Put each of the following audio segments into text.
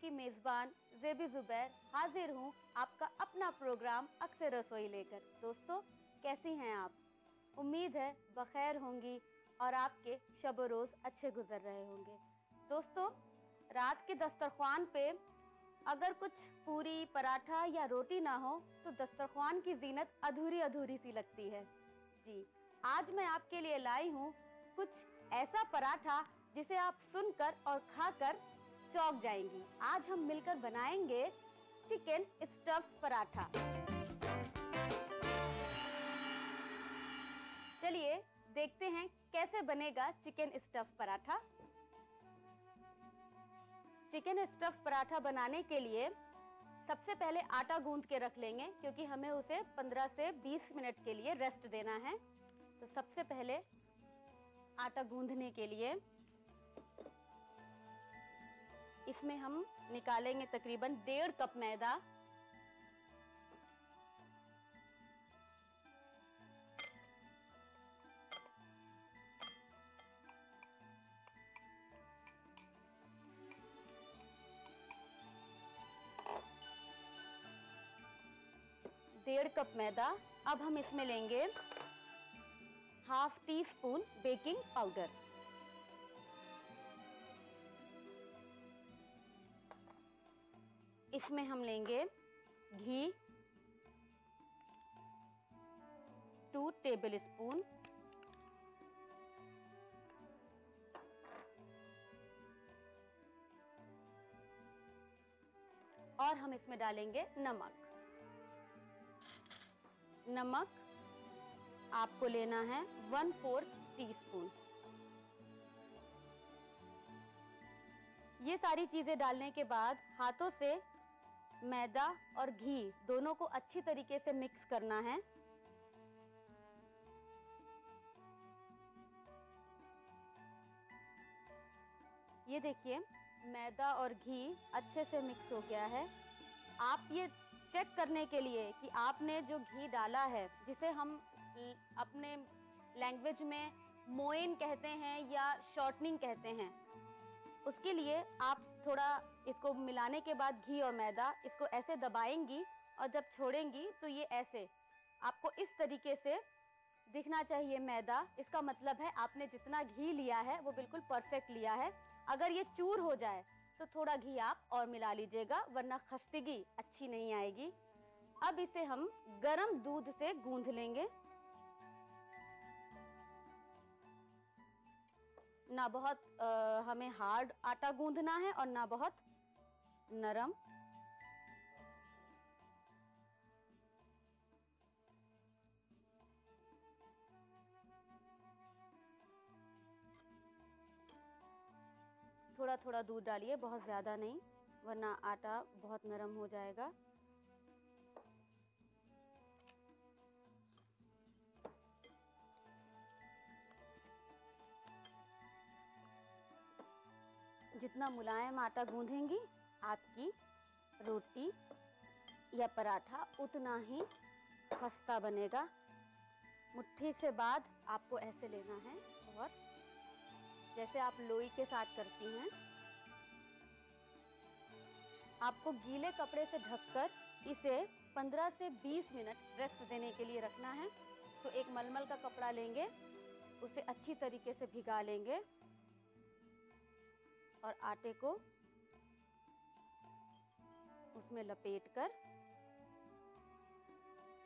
आपकी मेज़बान ज़ेबी ज़ुबैर हाजिर हूँ आपका अपना प्रोग्राम अक्सर रसोई लेकर। दोस्तों, कैसी हैं आप? उम्मीद है बखैर होंगी और आपके शब व रोज़ अच्छे गुजर रहे होंगे। दोस्तों, रात के दस्तरख्वान पे अगर कुछ पूरी, पराठा या रोटी ना हो तो दस्तरख्वान की जीनत अधूरी अधूरी सी लगती है। जी, आज मैं आपके लिए लाई हूँ कुछ ऐसा पराठा जिसे आप सुनकर और खाकर चौंक जाएंगी। आज हम मिलकर बनाएंगे चिकन स्टफ्ड पराठा। चलिए देखते हैं कैसे बनेगा chicken stuffed paratha. Chicken stuffed paratha बनाने के लिए सबसे पहले आटा गूंद के रख लेंगे, क्योंकि हमें उसे 15 से 20 मिनट के लिए रेस्ट देना है। तो सबसे पहले आटा गूंदने के लिए इसमें हम निकालेंगे तकरीबन 1.5 कप मैदा, डेढ़ कप मैदा। अब हम इसमें लेंगे ½ टीस्पून बेकिंग पाउडर, इसमें हम लेंगे घी 2 टेबल स्पून, और हम इसमें डालेंगे नमक। नमक आपको लेना है 1/4 टीस्पून। ये सारी चीजें डालने के बाद हाथों से मैदा और घी दोनों को अच्छी तरीके से मिक्स करना है। ये देखिए, मैदा और घी अच्छे से मिक्स हो गया है। आप ये चेक करने के लिए कि आपने जो घी डाला है, जिसे हम अपने लैंग्वेज में मोइन कहते हैं या शॉर्टनिंग कहते हैं, उसके लिए आप थोड़ा इसको मिलाने के बाद घी और मैदा इसको ऐसे दबाएंगी और जब छोड़ेंगी तो ये ऐसे आपको इस तरीके से दिखना चाहिए मैदा। इसका मतलब है आपने जितना घी लिया है वो बिल्कुल परफेक्ट लिया है। अगर ये चूर हो जाए तो थोड़ा घी आप और मिला लीजिएगा, वरना खस्तिगी अच्छी नहीं आएगी। अब इसे हम गर्म दूध से गूंथ लेंगे। ना बहुत हमें हार्ड आटा गूंथना है और ना बहुत नरम। थोड़ा थोड़ा दूध डालिए, बहुत ज़्यादा नहीं, वरना आटा बहुत नरम हो जाएगा। जितना मुलायम आटा गूंथेंगी आपकी रोटी या पराठा उतना ही खस्ता बनेगा। मुट्ठी से बाद आपको ऐसे लेना है और जैसे आप लोई के साथ करती हैं, आपको गीले कपड़े से ढककर इसे 15 से 20 मिनट रेस्ट देने के लिए रखना है। तो एक मलमल का कपड़ा लेंगे, उसे अच्छी तरीके से भिगा लेंगे और आटे को उसमें लपेटकर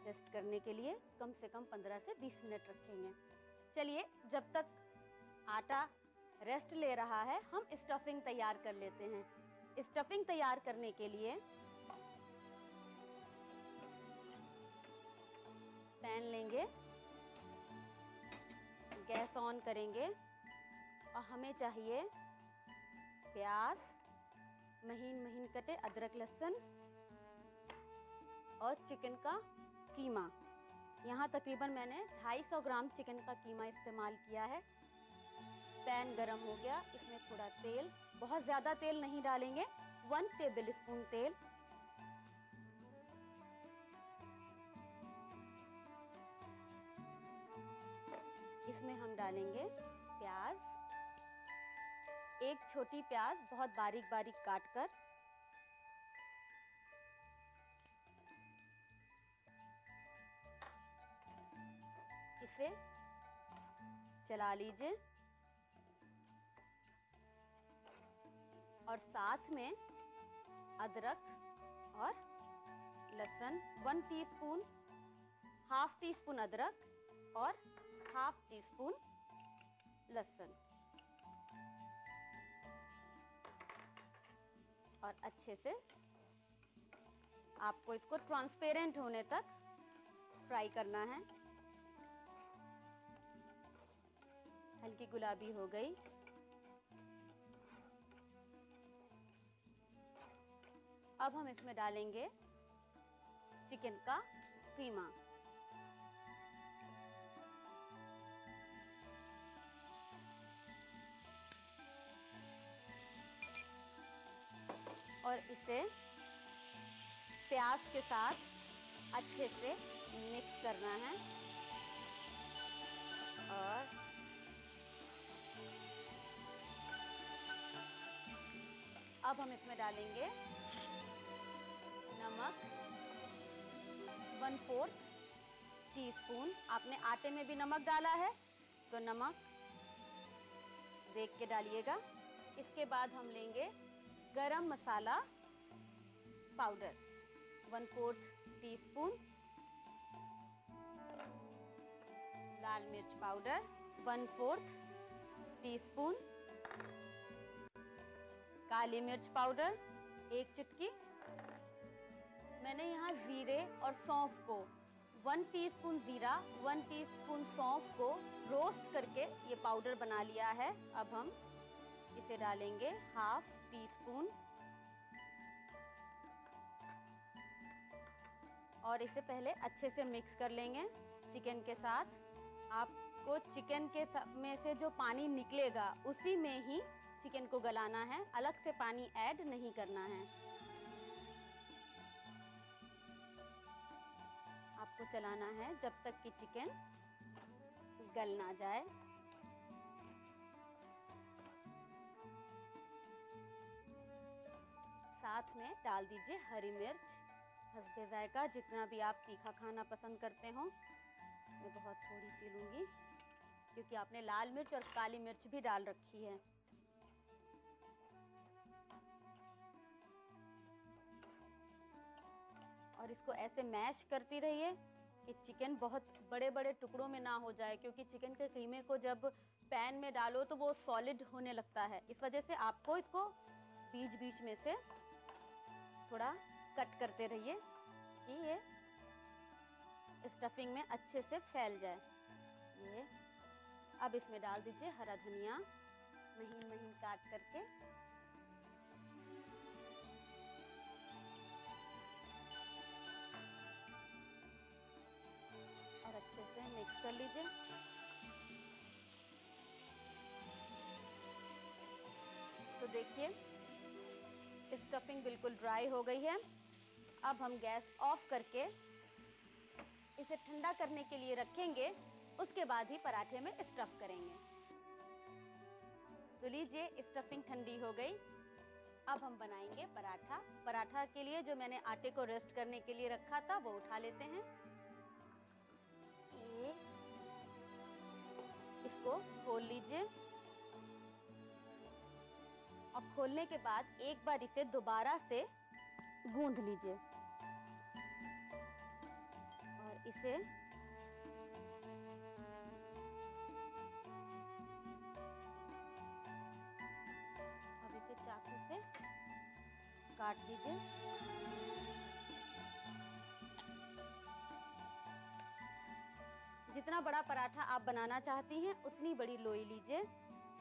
रेस्ट करने के लिए कम से कम 15 से 20 मिनट रखेंगे। चलिए, जब तक आटा रेस्ट ले रहा है हम स्टफिंग तैयार कर लेते हैं। स्टफिंग तैयार करने के लिए पैन लेंगे, गैस ऑन करेंगे और हमें चाहिए प्याज, महीन महीन कटे अदरक लहसुन और चिकन का कीमा। यहाँ तकरीबन मैंने 250 ग्राम चिकन का कीमा इस्तेमाल किया है। पैन गरम हो गया, इसमें थोड़ा तेल, बहुत ज़्यादा तेल नहीं डालेंगे, 1 टेबल स्पून तेल। इसमें हम डालेंगे प्याज, एक छोटी प्याज बहुत बारीक बारीक काट कर, से चला लीजिए और साथ में अदरक और लहसुन 1 टीस्पून, हाफ टी स्पून अदरक और हाफ टी स्पून लहसुन और अच्छे से आपको इसको ट्रांसपेरेंट होने तक फ्राई करना है। हल्की गुलाबी हो गई। अब हम इसमें डालेंगे चिकन का कीमा। और इसे प्याज के साथ अच्छे से मिक्स करना है और अब हम इसमें डालेंगे नमक 1/4 टीस्पून। आपने आटे में भी नमक डाला है तो नमक देख के डालिएगा। इसके बाद हम लेंगे गरम मसाला पाउडर 1/4 टीस्पून, लाल मिर्च पाउडर 1/4 टीस्पून, काली मिर्च पाउडर 1 चुटकी। मैंने यहाँ जीरे और सौंफ को 1 टीस्पून जीरा 1 टीस्पून सौंफ को रोस्ट करके ये पाउडर बना लिया है। अब हम इसे डालेंगे हाफ टीस्पून और इसे पहले अच्छे से मिक्स कर लेंगे चिकन के साथ। आपको चिकन के में से जो पानी निकलेगा उसी में ही चिकन को गलाना है, अलग से पानी ऐड नहीं करना है। आपको चलाना है जब तक कि चिकन गल ना जाए। साथ में डाल दीजिए हरी मिर्च, हस्बे जायका, जितना भी आप तीखा खाना पसंद करते हो। मैं बहुत थोड़ी सी लूँगी क्योंकि आपने लाल मिर्च और काली मिर्च भी डाल रखी है। और इसको ऐसे मैश करती रहिए कि चिकन बहुत बड़े बड़े टुकड़ों में ना हो जाए, क्योंकि चिकन के कीमे को जब पैन में डालो तो वो सॉलिड होने लगता है। इस वजह से आपको इसको बीच बीच में से थोड़ा कट करते रहिए कि ये स्टफिंग में अच्छे से फैल जाए। ये अब इसमें डाल दीजिए हरा धनिया महीन महीन काट करके। और अच्छे से मिक्स कर लीजिए। तो देखिए स्टफिंग बिल्कुल ड्राई हो गई है। अब हम गैस ऑफ करके इसे ठंडा करने के लिए रखेंगे, उसके बाद ही पराठे में स्टफ करेंगे। तो लीजिए स्टफिंग ठंडी हो गई। अब हम बनाएंगे पराठा। पराठा के लिए जो मैंने आटे को रेस्ट करने के लिए रखा था वो उठा लेते हैं। इसको खोल लीजिए और खोलने के बाद एक बार इसे दोबारा से गूंद लीजिए और इसे अब इसे चाकू से काट लीजिए। जितना बड़ा पराठा आप बनाना चाहती हैं उतनी बड़ी लोई लीजिए,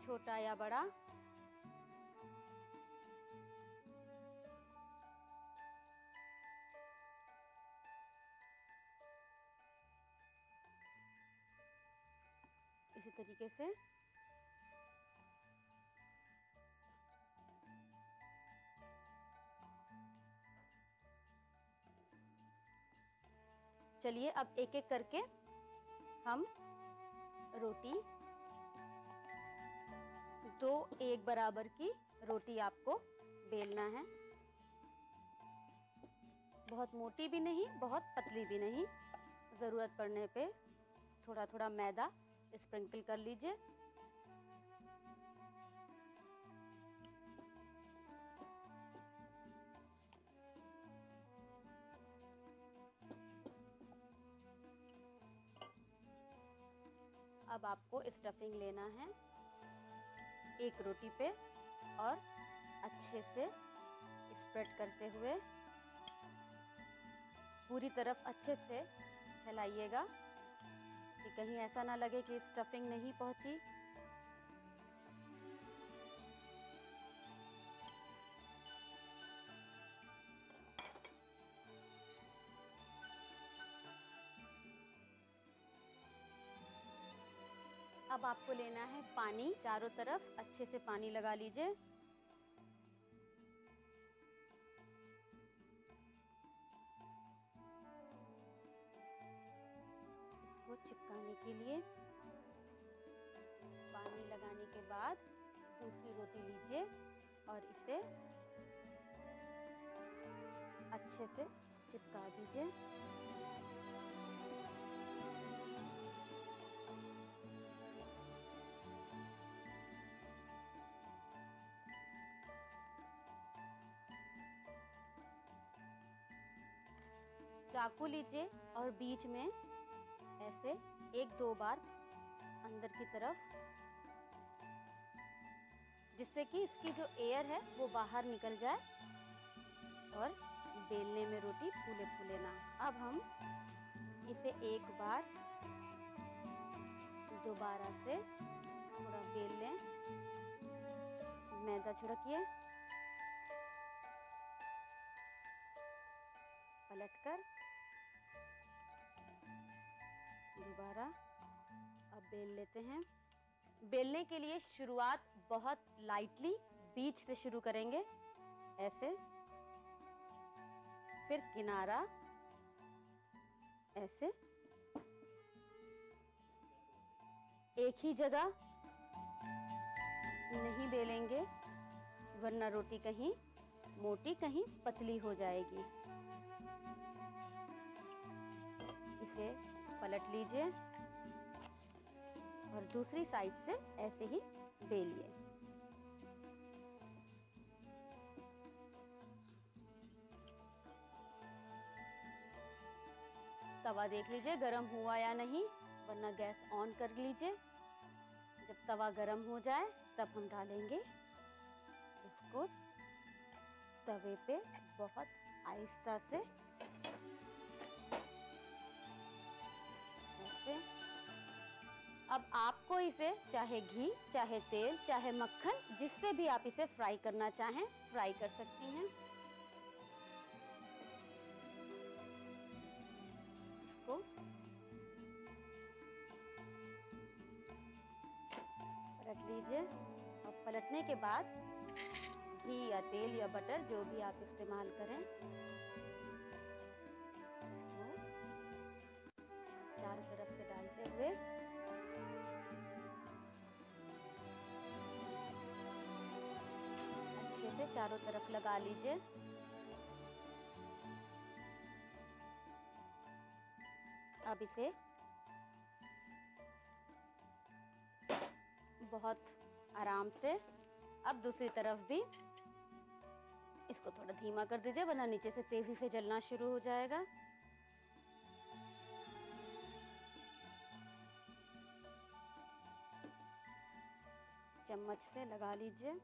छोटा या बड़ा। इसी तरीके से चलिए अब एक एक करके हम रोटी, 2 एक बराबर की रोटी आपको बेलना है। बहुत मोटी भी नहीं, बहुत पतली भी नहीं। ज़रूरत पड़ने पे थोड़ा थोड़ा मैदा स्प्रिंकल कर लीजिए। अब आपको स्टफिंग लेना है एक रोटी पे और अच्छे से स्प्रेड करते हुए पूरी तरफ अच्छे से फैलाइएगा कि कहीं ऐसा ना लगे कि स्टफिंग नहीं पहुंची। अब आपको लेना है पानी, चारों तरफ अच्छे से पानी लगा लीजिए। इसको चिपकाने के लिए पानी लगाने के बाद दूसरी रोटी लीजिए और इसे अच्छे से चिपका दीजिए। चाकू लीजिए और बीच में ऐसे एक दो बार अंदर की तरफ, जिससे कि इसकी जो एयर है वो बाहर निकल जाए और बेलने में रोटी फूले फूले ना। अब हम इसे एक बार दोबारा से थोड़ा बेल लें, मैदा छिड़किए, पलटकर दोबारा अब बेल लेते हैं। बेलने के लिए शुरुआत बहुत लाइटली बीच से शुरू करेंगे, ऐसे, फिर किनारा, ऐसे, एक ही जगह नहीं बेलेंगे वरना रोटी कहीं मोटी कहीं पतली हो जाएगी। इसे पलट लीजिए और दूसरी साइड से ऐसे ही बेलिए। तवा देख लीजिए गरम हुआ या नहीं, वरना गैस ऑन कर लीजिए। जब तवा गरम हो जाए तब हम डालेंगे इसको तवे पे बहुत आहिस्ता से, ऐसे। अब आपको इसे चाहे घी, चाहे तेल, चाहे मक्खन, जिससे भी आप इसे फ्राई करना चाहें फ्राई कर सकती हैं। इसको पलट लीजिए और पलटने के बाद घी या तेल या बटर जो भी आप इस्तेमाल करें, चारों तरफ से डालते हुए अच्छे से चारों तरफ लगा लीजिए। अब इसे बहुत आराम से, अब दूसरी तरफ भी इसको थोड़ा धीमा कर दीजिए वरना नीचे से तेजी से जलना शुरू हो जाएगा। चम्मच से लगा लीजिए।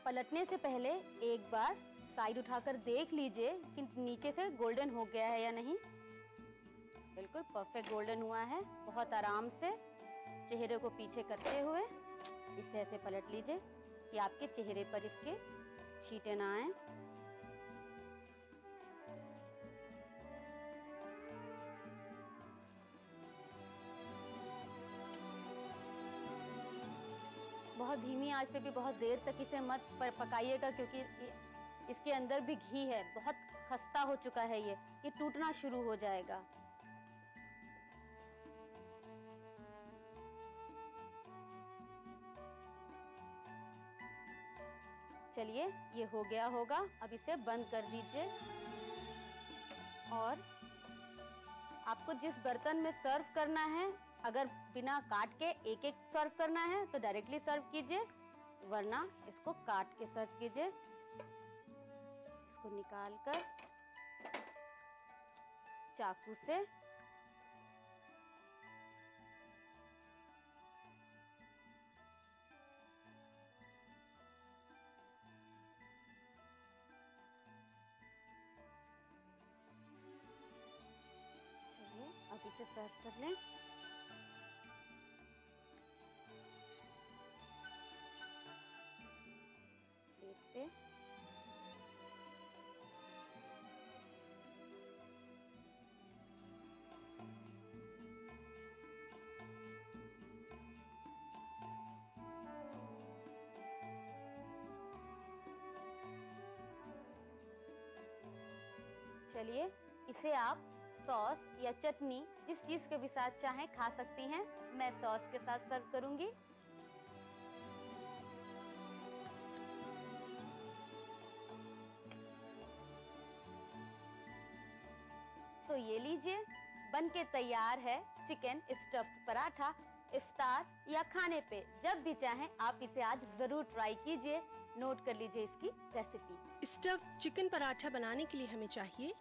पलटने से पहले एक बार साइड उठाकर देख लीजिए कि नीचे से गोल्डन हो गया है या नहीं। बिल्कुल परफेक्ट गोल्डन हुआ है। बहुत आराम से चेहरे को पीछे करते हुए इसे ऐसे पलट लीजिए कि आपके चेहरे पर इसके छींटे ना आए। बहुत धीमी आंच पे भी बहुत देर तक इसे मत पकाइएगा, क्योंकि इसके अंदर भी घी है, बहुत खस्ता हो चुका है, ये टूटना शुरू हो जाएगा। चलिए ये हो गया होगा, अब इसे बंद कर दीजिए। और आपको जिस बर्तन में सर्व करना है, अगर बिना काट के एक एक सर्व करना है तो डायरेक्टली सर्व कीजिए, वरना इसको काट के सर्व कीजिए। इसको निकाल कर चाकू से अब इसे सर्व कर लें। प्लेट पे चलिए इसे आप सॉस या चटनी जिस चीज के भी साथ चाहें खा सकती हैं। मैं सॉस के साथ सर्व करूंगी। तो ये लीजिए, बनके तैयार है चिकन स्टफ्ड पराठा। इफ्तार या खाने पे जब भी चाहें आप इसे आज जरूर ट्राई कीजिए। नोट कर लीजिए इसकी रेसिपी। स्टफ्ड चिकन पराठा बनाने के लिए हमें चाहिए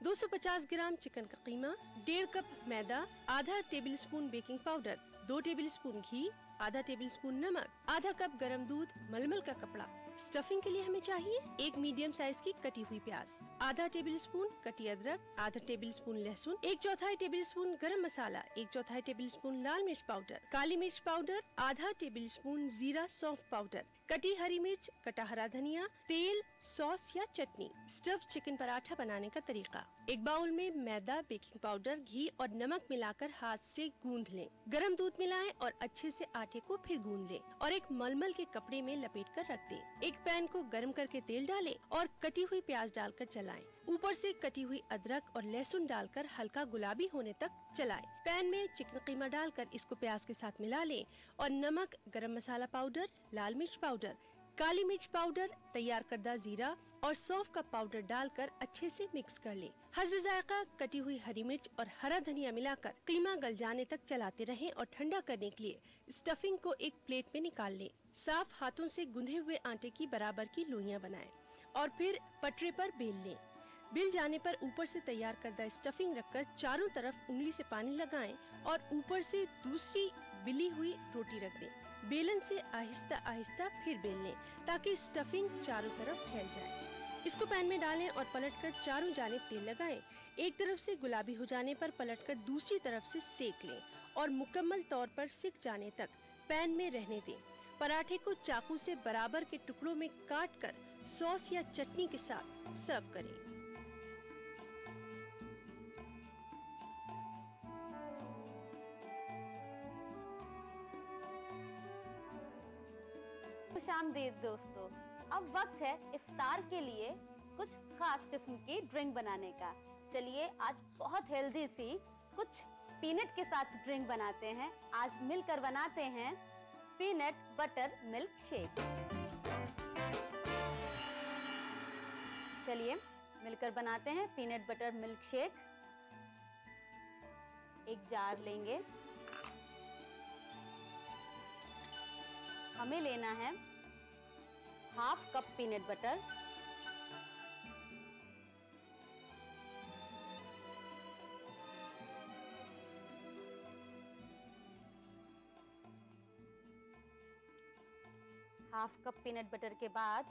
250 ग्राम चिकन का कीमा, 1.5 कप मैदा, आधा tablespoon baking powder, 2 tablespoon घी, आधा टेबल स्पून नमक, आधा कप गरम दूध, मलमल का कपड़ा। स्टफिंग के लिए हमें चाहिए 1 मीडियम साइज की कटी हुई प्याज, आधा टेबल स्पून कटी अदरक, आधा टेबल स्पून लहसुन, 1/4 टेबल स्पून गरम मसाला, 1/4 टेबल स्पून लाल मिर्च पाउडर, काली मिर्च पाउडर, आधा टेबल स्पून जीरा सौंफ पाउडर, कटी हरी मिर्च, कटा हरा धनिया, तेल, सॉस या चटनी। स्टफ्ड चिकन पराठा बनाने का तरीका। एक बाउल में मैदा, बेकिंग पाउडर, घी और नमक मिलाकर हाथ से गूंद लें। गरम दूध मिलाएं और अच्छे से आटे को फिर गूंद लें और एक मलमल के कपड़े में लपेट कर रख दें। एक पैन को गरम करके तेल डालें और कटी हुई प्याज डालकर चलाएं। ऊपर से कटी हुई अदरक और लहसुन डालकर हल्का गुलाबी होने तक चलाएं। पैन में चिकन कीमा डालकर इसको प्याज के साथ मिला लें और नमक, गरम मसाला पाउडर, लाल मिर्च पाउडर, काली मिर्च पाउडर, तैयार करदा जीरा और सौंफ का पाउडर डालकर अच्छे से मिक्स कर लें। हस्ब जायका कटी हुई हरी मिर्च और हरा धनिया मिलाकर कीमा गल जाने तक चलाते रहें और ठंडा करने के लिए स्टफिंग को एक प्लेट में निकाल लें। साफ हाथों से गूंधे हुए आटे की बराबर की लोइयां बनाएं और फिर पटरे पर बेल लें। बेल जाने पर ऊपर से तैयार करदा स्टफिंग रखकर चारों तरफ उंगली से पानी लगाएं और ऊपर से दूसरी बिली हुई रोटी रख दें। बेलन से आहिस्ता आहिस्ता फिर बेल लें ताकि स्टफिंग चारों तरफ फैल जाए। इसको पैन में डालें और पलटकर चारों जानिब तेल लगाएं। एक तरफ से गुलाबी हो जाने पर पलटकर दूसरी तरफ से सेक लें और मुकम्मल तौर पर सिक जाने तक पैन में रहने दें। पराठे को चाकू से बराबर के टुकड़ों में काटकर सॉस या चटनी के साथ सर्व करें। खुशामदीद दोस्तों, अब वक्त है इफ्तार के लिए कुछ खास किस्म की ड्रिंक बनाने का। चलिए आज बहुत हेल्दी सी कुछ पीनट के साथ ड्रिंक बनाते हैं। आज मिलकर बनाते हैं पीनट बटर मिल्क शेक। चलिए मिलकर बनाते हैं पीनट बटर मिल्क शेक। एक जार लेंगे, हमें लेना है 1/2 cup peanut butter, half cup peanut butter के बाद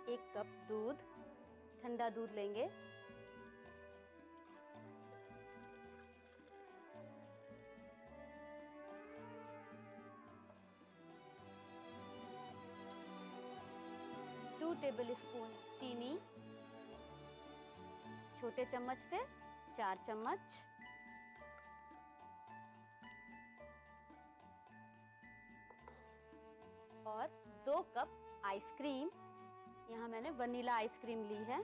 1 कप दूध, ठंडा दूध लेंगे। टेबल स्पून चीनी, छोटे चम्मच से 4 चम्मच, और 2 कप आइसक्रीम। यहाँ मैंने वनीला आइसक्रीम ली है,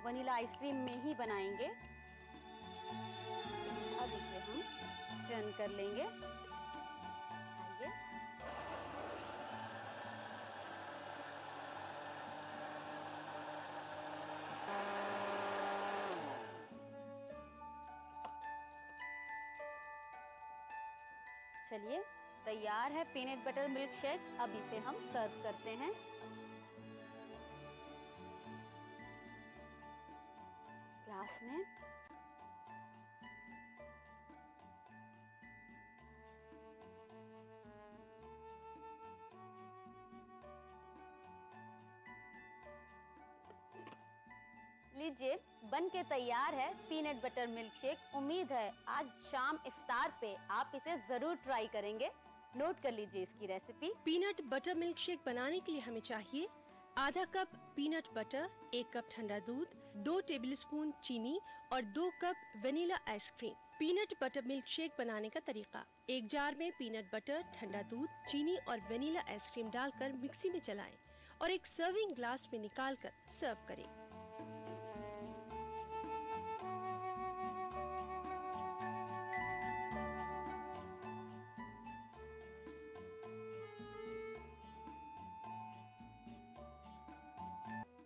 वनीला आइसक्रीम में ही बनाएंगे। अब इसे हम चर्न कर लेंगे। आइए चलिए, तैयार है पीनट बटर मिल्क शेक। अब इसे हम सर्व करते हैं। ग्लास में लीजिए, बन के तैयार है पीनट बटर मिल्क शेक। उम्मीद है आज शाम इफ्तार पे आप इसे जरूर ट्राई करेंगे। नोट कर लीजिए इसकी recipe. Peanut butter milk shake बनाने के लिए हमें चाहिए आधा कप पीनट बटर, 1 कप ठंडा दूध, 2 टेबलस्पून चीनी और 2 cup vanilla ice cream. Peanut butter milk shake बनाने का तरीका: एक जार में पीनट बटर, ठंडा दूध, चीनी और वेनिला आइसक्रीम डालकर मिक्सी में चलाएं और एक सर्विंग ग्लास में निकालकर सर्व करें।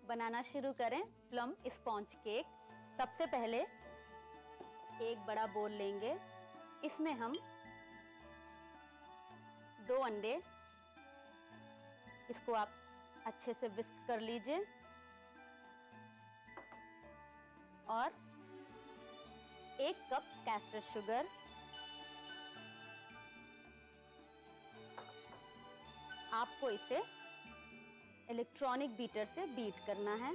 बनाना शुरू करें प्लम स्पॉन्ज केक। सबसे पहले एक बड़ा बोल लेंगे, इसमें हम 2 अंडे, इसको आप अच्छे से विस्क कर लीजिए और 1 कप कैस्टर शुगर, आपको इसे इलेक्ट्रॉनिक बीटर से बीट करना है।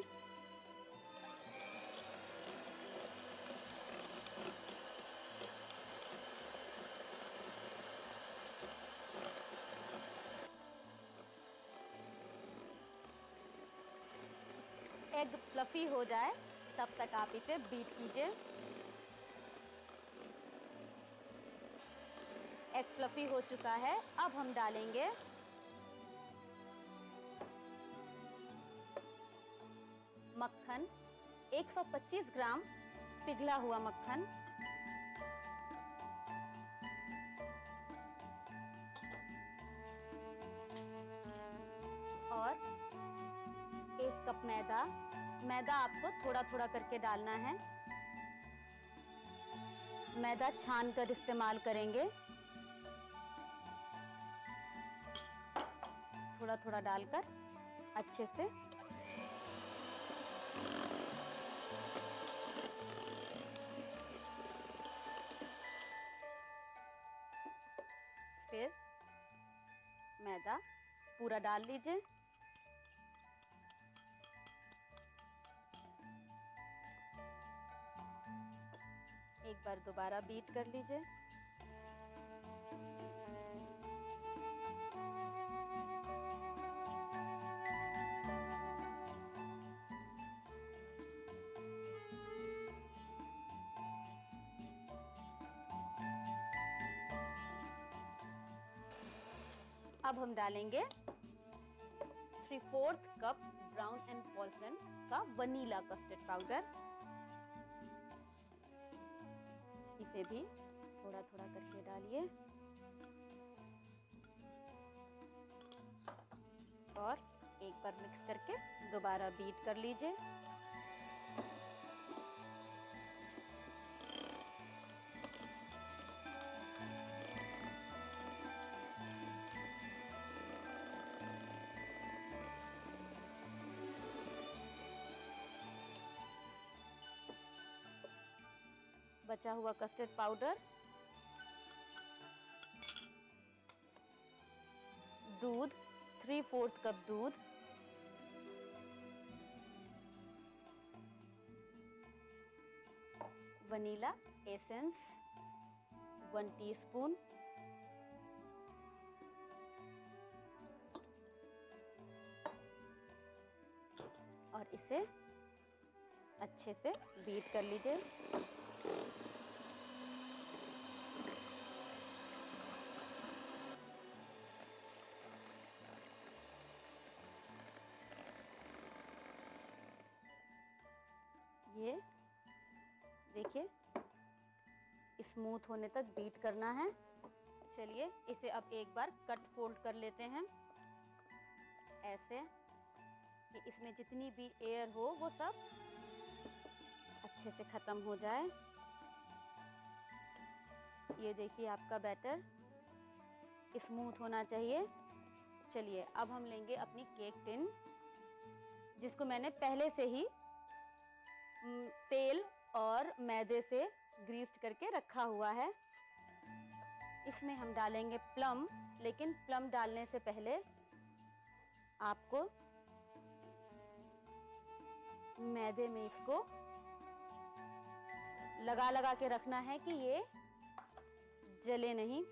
एग फ्लफी हो जाए तब तक आप इसे बीट कीजिए। एग फ्लफी हो चुका है। अब हम डालेंगे मक्खन, 125 ग्राम पिघला हुआ मक्खन, और 1 कप मैदा। मैदा आपको थोड़ा थोड़ा करके डालना है। मैदा छान कर इस्तेमाल करेंगे। थोड़ा थोड़ा डालकर अच्छे से फिर मैदा पूरा डाल लीजिए। एक बार दोबारा बीट कर लीजिए। अब हम डालेंगे 3/4 कप ब्राउन एंड पॉल्सन का वनीला कस्टर्ड पाउडर। इसे भी थोड़ा थोड़ा करके डालिए और एक बार मिक्स करके दोबारा बीट कर लीजिए। बचा हुआ कस्टर्ड पाउडर, दूध, 3/4 कप दूध, वनीला एसेंस 1 टीस्पून, और इसे अच्छे से बीट कर लीजिए। ये देखिए स्मूथ होने तक बीट करना है। चलिए इसे अब एक बार कट फोल्ड कर लेते हैं ऐसे कि इसमें जितनी भी एयर हो वो सब अच्छे से ख़त्म हो जाए। ये देखिए आपका बैटर स्मूथ होना चाहिए। चलिए अब हम लेंगे अपनी केक टिन, जिसको मैंने पहले से ही तेल और मैदे से ग्रीस्ड करके रखा हुआ है। इसमें हम डालेंगे प्लम, लेकिन प्लम डालने से पहले आपको मैदे में इसको लगा लगा के रखना है कि ये जले नहीं।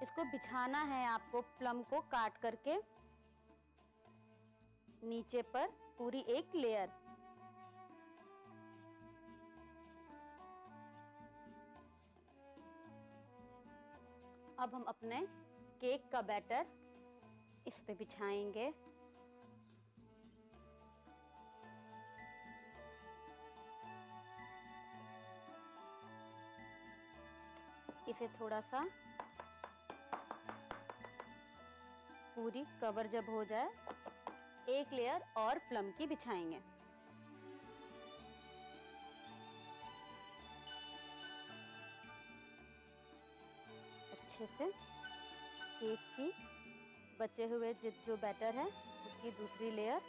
इसको बिछाना है आपको प्लम को काट करके नीचे पर पूरी एक लेयर। अब हम अपने केक का बैटर इस पे बिछाएंगे। इसे थोड़ा सा पूरी कवर जब हो जाए, एक लेयर और प्लम की बिछाएंगे। अच्छे से केक की बचे हुए जो बैटर है उसकी दूसरी लेयर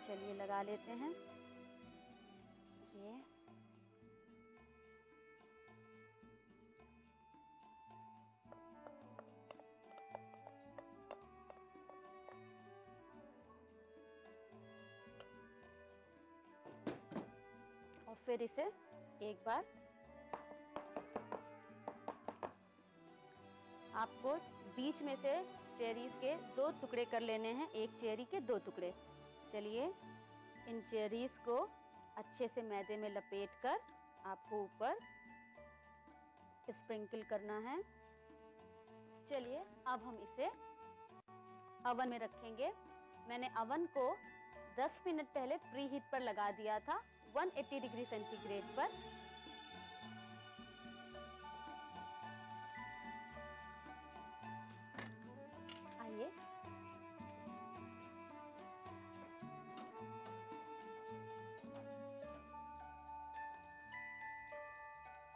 चलिए लगा लेते हैं। ये और फिर इसे एक बार आपको बीच में से चेरीज के 2 टुकड़े कर लेने हैं, एक चेरी के 2 टुकड़े। चलिए इन चेरीज को अच्छे से मैदे में लपेटकर आपको ऊपर स्प्रिंकल करना है। चलिए अब हम इसे अवन में रखेंगे। मैंने अवन को 10 मिनट पहले प्री हीट पर लगा दिया था 180 डिग्री सेंटीग्रेड पर। आइए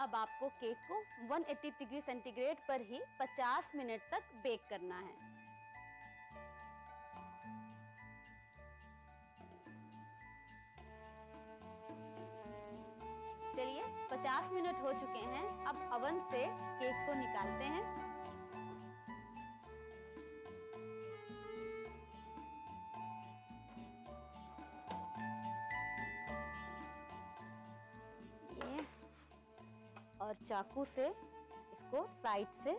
अब आपको केक को 180 डिग्री सेंटीग्रेड पर ही 50 मिनट तक बेक करना है। चलिए 50 मिनट हो चुके हैं। अब अवन से केक को निकालते हैं। ये और चाकू से इसको साइड से,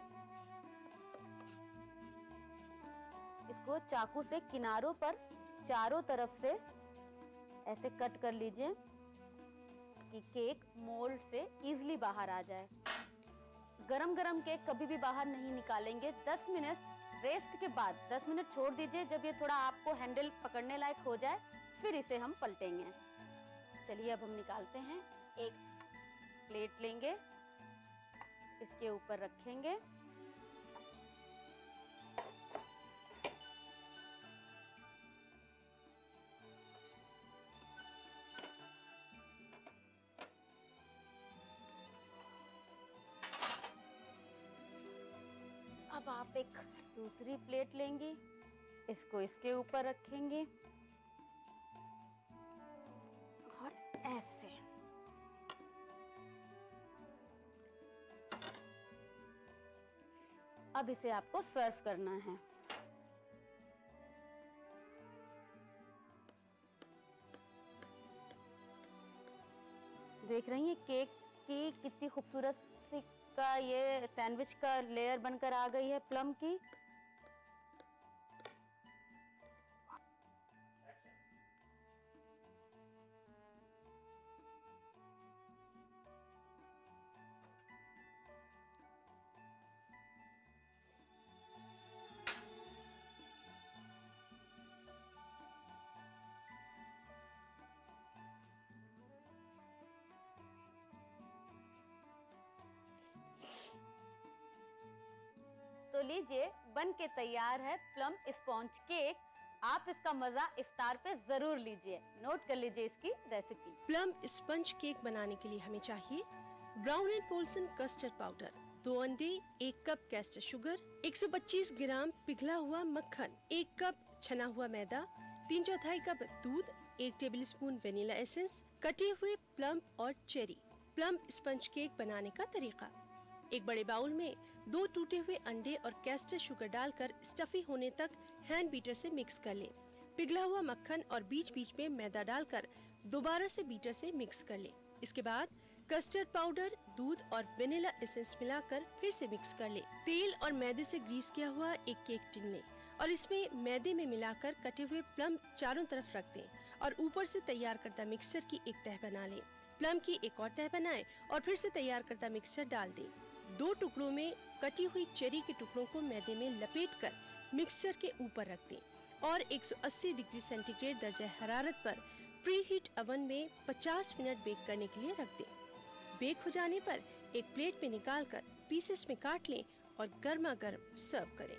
इसको चाकू से किनारों पर चारों तरफ से ऐसे कट कर लीजिए कि केक मोल्ड से इजीली बाहर आ जाए। गरम गरम केक कभी भी बाहर नहीं निकालेंगे। 10 मिनट रेस्ट के बाद 10 मिनट छोड़ दीजिए। जब ये थोड़ा आपको हैंडल पकड़ने लायक हो जाए फिर इसे हम पलटेंगे। चलिए अब हम निकालते हैं। एक प्लेट लेंगे, इसके ऊपर रखेंगे। अब आप एक दूसरी प्लेट लेंगी, इसको इसके ऊपर रखेंगे और ऐसे। अब इसे आपको सर्व करना है। देख रही हैं केक की कितनी खूबसूरत सी का ये सैंडविच का लेयर बनकर आ गई है प्लम की। तो लीजिए बन के तैयार है प्लम स्पॉन्ज केक। आप इसका मजा इफ्तार पे जरूर लीजिए। नोट कर लीजिए इसकी रेसिपी। प्लम स्पंज केक बनाने के लिए हमें चाहिए brown and Polson custard powder, 2 अंडे, 1 कप कैस्टर शुगर, 125 ग्राम पिघला हुआ मक्खन, 1 कप छना हुआ मैदा, 3/4 कप दूध, 1 टेबलस्पून वेनिला एसेंस, कटे हुए प्लम और चेरी। प्लम स्पंज केक बनाने का तरीका। एक बड़े बाउल में 2 टूटे हुए अंडे और कैस्टर शुगर डालकर स्टफी होने तक हैंड बीटर से मिक्स कर लें। पिघला हुआ मक्खन और बीच बीच में मैदा डालकर दोबारा से बीटर से मिक्स कर लें। इसके बाद कस्टर्ड पाउडर, दूध और वेनिला एसेंस मिलाकर फिर से मिक्स कर लें। तेल और मैदे से ग्रीस किया हुआ एक केक टिन लें और इसमें मैदे में मिलाकर कटे हुए प्लम चारों तरफ रख दें और ऊपर से तैयार करदा मिक्सचर की एक तह बना लें। प्लम की एक और तह बनाएं और फिर से तैयार करदा मिक्सचर डाल दें। 2 टुकड़ों में कटी हुई चेरी के टुकड़ों को मैदे में लपेटकर मिक्सचर के ऊपर रख दें और 180 डिग्री सेंटीग्रेड दर्जे हरारत पर प्री हीट ओवन में 50 मिनट बेक करने के लिए रख दें। बेक हो जाने पर एक प्लेट में निकालकर पीसेस में काट लें और गर्मा गर्म सर्व करें।